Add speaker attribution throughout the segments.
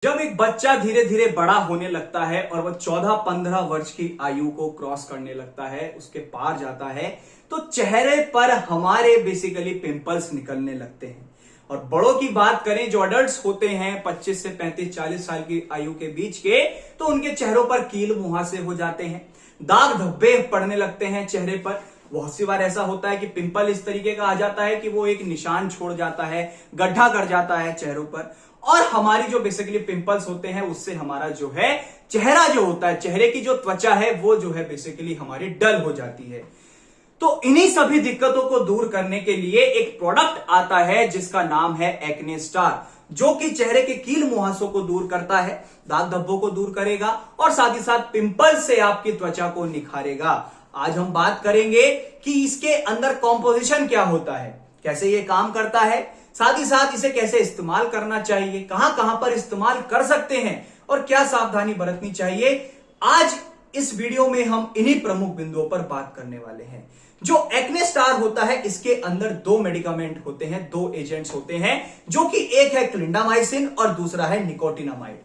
Speaker 1: जब एक बच्चा धीरे धीरे बड़ा होने लगता है और वह 14-15 वर्ष की आयु को क्रॉस करने लगता है, उसके पार जाता है, तो चेहरे पर हमारे बेसिकली पिंपल्स निकलने लगते हैं। और बड़ों की बात करें, जो अडल्ट्स होते हैं 25 से 35-40 साल की आयु के बीच के, तो उनके चेहरों पर कील मुहासे हो जाते हैं, दाग धब्बे पड़ने लगते हैं चेहरे पर। बहुत सी बार ऐसा होता है कि पिंपल इस तरीके का आ जाता है कि वो एक निशान छोड़ जाता है, गड्ढा कर जाता है चेहरों पर। और हमारी जो बेसिकली पिंपल्स होते हैं, उससे हमारा जो है चेहरा जो होता है, चेहरे की जो त्वचा है, वो जो है बेसिकली हमारी डल हो जाती है। तो इन्हीं सभी दिक्कतों को दूर करने के लिए एक प्रोडक्ट आता है जिसका नाम है एक्ने स्टार, जो कि चेहरे के कील मुहासों को दूर करता है, दाग धब्बों को दूर करेगा और साथ ही साथ पिंपल से आपकी त्वचा को निखारेगा। आज हम बात करेंगे कि इसके अंदर कॉम्पोजिशन क्या होता है, कैसे ये काम करता है, साथ ही साथ इसे कैसे इस्तेमाल करना चाहिए, कहां कहां पर इस्तेमाल कर सकते हैं और क्या सावधानी बरतनी चाहिए। आज इस वीडियो में हम इन्हीं प्रमुख बिंदुओं पर बात करने वाले हैं। जो एक्ने स्टार होता है, इसके अंदर दो मेडिकामेंट होते हैं, दो एजेंट्स होते हैं, जो कि एक है क्लिंडामाइसिन और दूसरा है निकोटिनामाइड।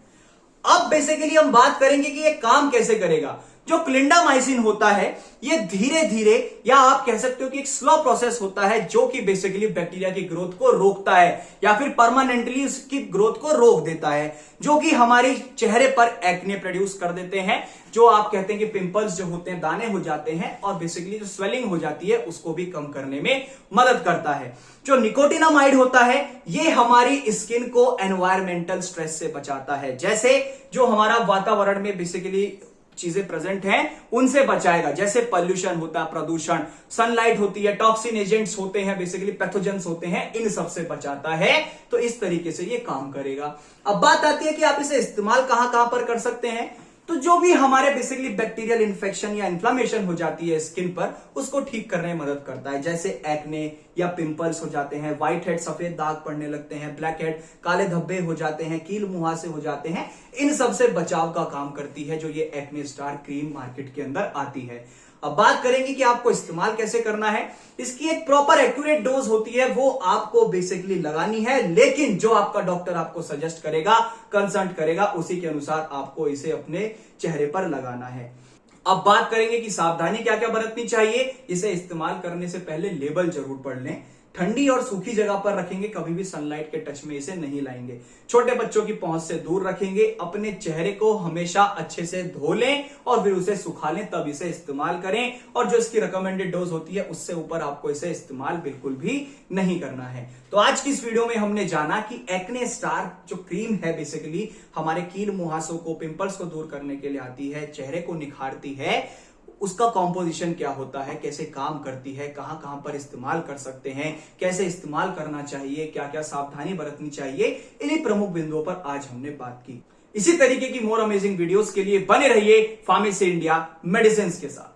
Speaker 1: अब बेसिकली हम बात करेंगे कि ये काम कैसे करेगा। जो क्लिंडामाइसिन होता है, ये धीरे धीरे, या आप कह सकते हो कि एक स्लो प्रोसेस होता है, जो कि बेसिकली बैक्टीरिया की ग्रोथ को रोकता है या फिर परमानेंटली उसकी ग्रोथ को रोक देता है, जो कि हमारी चेहरे पर एक्ने प्रोड्यूस कर देते हैं। जो आप कहते हैं कि पिंपल्स जो होते हैं, दाने हो जाते हैं, और बेसिकली जो स्वेलिंग हो जाती है, उसको भी कम करने में मदद करता है। जो निकोटिनामाइड होता है, ये हमारी स्किन को एनवायरमेंटल स्ट्रेस से बचाता है। जैसे जो हमारा वातावरण में बेसिकली चीजें प्रेजेंट हैं, उनसे बचाएगा। जैसे पॉल्यूशन होता है, प्रदूषण, सनलाइट होती है, टॉक्सिन एजेंट्स होते हैं, बेसिकली पैथोजेंस होते हैं, इन सब से बचाता है। तो इस तरीके से ये काम करेगा। अब बात आती है कि आप इसे इस्तेमाल कहां कहां पर कर सकते हैं। तो जो भी हमारे बेसिकली बैक्टीरियल इन्फेक्शन या इन्फ्लामेशन हो जाती है स्किन पर, उसको ठीक करने में मदद करता है। जैसे एक्ने या पिंपल्स हो जाते हैं, व्हाइट हेड सफेद दाग पड़ने लगते हैं, ब्लैक हेड काले धब्बे हो जाते हैं, कील मुहासे हो जाते हैं, इन सब से बचाव का काम करती है जो ये एक्ने स्टार क्रीम मार्केट के अंदर आती है। अब बात करेंगे कि आपको इस्तेमाल कैसे करना है। इसकी एक प्रॉपर एक्यूरेट डोज होती है, वो आपको बेसिकली लगानी है, लेकिन जो आपका डॉक्टर आपको सजेस्ट करेगा, कंसल्ट करेगा, उसी के अनुसार आपको इसे अपने चेहरे पर लगाना है। अब बात करेंगे कि सावधानी क्या क्या बरतनी चाहिए। इसे इस्तेमाल करने से पहले लेबल जरूर पढ़ लें। ठंडी और सूखी जगह पर रखेंगे, कभी भी सनलाइट के टच में इसे नहीं लाएंगे। छोटे बच्चों की पहुंच से दूर रखेंगे। अपने चेहरे को हमेशा अच्छे से धो लें और फिर उसे सुखा लें, तब इसे इस्तेमाल करें। और जो इसकी रिकमेंडेड डोज होती है, उससे ऊपर आपको इसे इस्तेमाल बिल्कुल भी नहीं करना है। तो आज की इस वीडियो में हमने जाना कि एक्ने स्टार जो क्रीम है, बेसिकली हमारे कील मुहासों को, पिंपल्स को दूर करने के लिए आती है, चेहरे को निखारती है, उसका कॉम्पोजिशन क्या होता है, कैसे काम करती है, कहां कहां पर इस्तेमाल कर सकते हैं, कैसे इस्तेमाल करना चाहिए, क्या क्या सावधानी बरतनी चाहिए, इन्हीं प्रमुख बिंदुओं पर आज हमने बात की। इसी तरीके की मोर अमेजिंग वीडियोस के लिए बने रहिए फार्मेसी इंडिया मेडिसिन के साथ।